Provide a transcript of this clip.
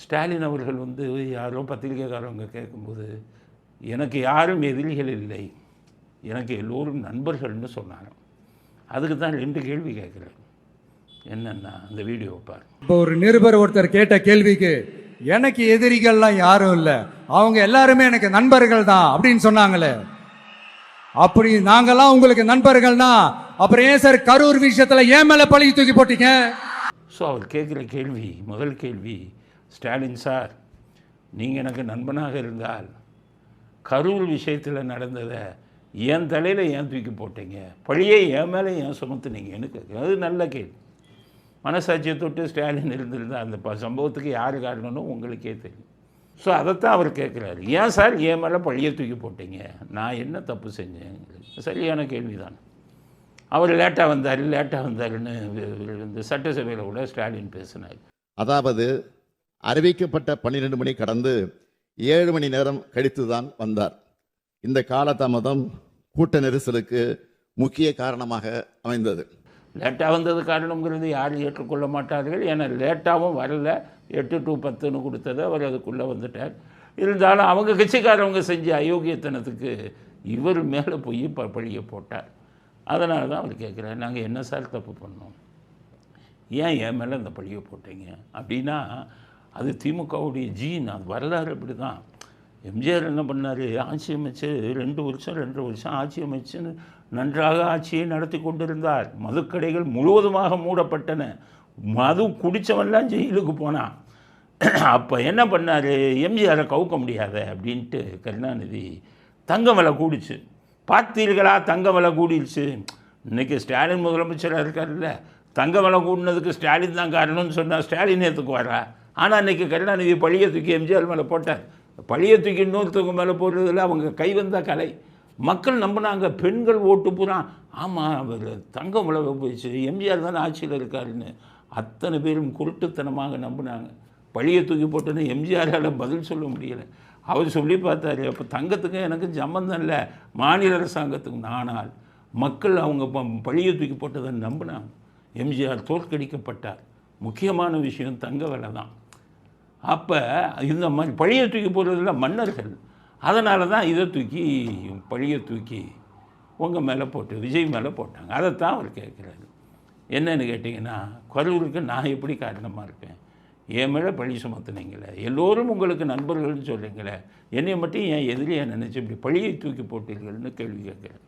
ஸ்டாலின் அவர்கள் வந்து யாரோ பத்திரிகைக்காரவங்க கேட்கும்போது எனக்கு யாரும் எதிரிகள் இல்லை, எனக்கு எல்லோரும் நண்பர்கள்னு சொன்னாங்க. அதுக்கு தான் 2 கேள்வி கேட்குறேன். என்னென்னா அந்த வீடியோ பாரு. இப்போ ஒரு நிருபர் ஒருத்தர் கேட்ட கேள்விக்கு எனக்கு எதிரிகள்லாம் யாரும் இல்லை, அவங்க எல்லாருமே எனக்கு நண்பர்கள் தான் அப்படின்னு சொன்னாங்களே. அப்படி நாங்கெல்லாம் உங்களுக்கு நண்பர்கள்னா அப்புறம் ஏன் சார் கரூர் விஷயத்தில் ஏன் மேலே பழி தூக்கி போட்டீங்க? ஸோ அவர் கேட்குற கேள்வி, முதல் கேள்வி, ஸ்டாலின் சார் நீங்கள் எனக்கு நண்பனாக இருந்தால் கரூர் விஷயத்தில் நடந்ததை என் தலையில் ஏன் தூக்கி போட்டீங்க, பழியை என் மேலே ஏன் சுமத்துனீங்கன்னு கேட்குறேன். அது நல்ல கேள்வி. மனசாட்சியை தொட்டு ஸ்டாலின் இருந்திருந்தால் அந்த சம்பவத்துக்கு யார் காரணம்னு உங்களுக்கே தெரியும். ஸோ அதைத்தான் அவர் கேட்குறாரு. ஏன் சார் என் மேலே பழியை தூக்கி போட்டீங்க, நான் என்ன தப்பு செஞ்சேன்? சரியான கேள்வி தான். அவர் லேட்டாக வந்தாருன்னு இந்த சட்டசபையில் கூட ஸ்டாலின் பேசினார். அதாவது அறிவிக்கப்பட்ட 12 மணி கடந்து 7 மணி நேரம் கழித்து தான் வந்தார். இந்த காலதாமதம் கூட்ட நெரிசலுக்கு முக்கிய காரணமாக அமைந்தது. லேட்டாக வந்தது காரணங்கிறது யாரும் ஏற்றுக்கொள்ள மாட்டார்கள். ஏன்னா லேட்டாகவும் வரல, 8 to 10ன்னு கொடுத்தது, அவர் அதுக்குள்ளே வந்துட்டார். இருந்தாலும் அவங்க கட்சிக்காரவங்க செஞ்ச அயோக்கியத்தனத்துக்கு இவர் மேலே போய் பழியை போட்டார். அதனால தான் அவர் கேட்குறாரு, நாங்கள் என்ன சார் தப்பு பண்ணோம், ஏன் என் மேலே இந்த பழியை போட்டீங்க அப்படின்னா அது திமுகவுடைய ஜீன், அது வரலாறு அப்படி தான். எம்ஜிஆர் என்ன பண்ணார், ஆட்சி அமைச்சு 2 வருஷம் ஆட்சி அமைச்சுன்னு நன்றாக ஆட்சியை நடத்தி கொண்டிருந்தார். மதுக்கடைகள் முழுவதுமாக மூடப்பட்டன, மது குடித்தவன்லாம் ஜெயிலுக்கு போனான். அப்போ என்ன பண்ணார், எம்ஜிஆரை கவுக்க முடியாத அப்படின்ட்டு கருணாநிதி தங்கம் விலை கூடிச்சு. பார்த்தீர்களா, தங்க விலை கூடிடுச்சு. இன்றைக்கி ஸ்டாலின் முதலமைச்சராக இருக்கார்ல, தங்க விலை கூடினதுக்கு ஸ்டாலின் தான் காரணம்னு சொன்னால் ஸ்டாலின் ஏற்றுக்குவாரா? ஆனால் இன்றைக்கி கருணாநிதி பழியை தூக்கி எம்ஜிஆர் மேலே போட்டார். பழியை தூக்கி இன்னொருத்தவங்க மேலே போடுறதில் அவங்க கை வந்த கலை. மக்கள் நம்பினாங்க, பெண்கள் ஓட்டு பூரா ஆமாம் அவர் தங்கம் விலை போயிடுச்சு, எம்ஜிஆர் தானே ஆட்சியில் இருக்காருன்னு அத்தனை பேரும் குருட்டுத்தனமாக நம்பினாங்க. பழியை தூக்கி போட்டுன்னு எம்ஜிஆரால் பதில் சொல்ல முடியலை. அவர் சொல்லி பார்த்தாரு, அப்போ தங்கத்துக்கும் எனக்கு சம்பந்தம் இல்லை, மாநில அரசாங்கத்துக்கும். ஆனால் மக்கள் அவங்க பழியை தூக்கி போட்டதை நம்பினாங்க. எம்ஜிஆர் தோற்கடிக்கப்பட்டார். முக்கியமான விஷயம் தங்க விலை தான். அப்போ இந்த மாதிரி பழியை தூக்கி போடுறதில்ல மன்னர்கள். அதனால தான் இதை தூக்கி பழியை தூக்கி உங்கள் மேலே போட்டு விஜய் மேலே போட்டாங்க. அதைத்தான் அவர் கேட்குறாரு. என்னன்னு கேட்டிங்கன்னா, கரூருக்கு நான் எப்படி காரணமாக இருப்பேன், என் மேலே பழி சுமத்துனீங்களே, எல்லோரும் உங்களுக்கு நண்பர்கள்னு சொல்கிறீங்களே, என்னை மட்டும் என் எதிரியை நினச்சி இப்படி பழியை தூக்கி போட்டீர்கள்னு கேள்வி கேட்குறேன்.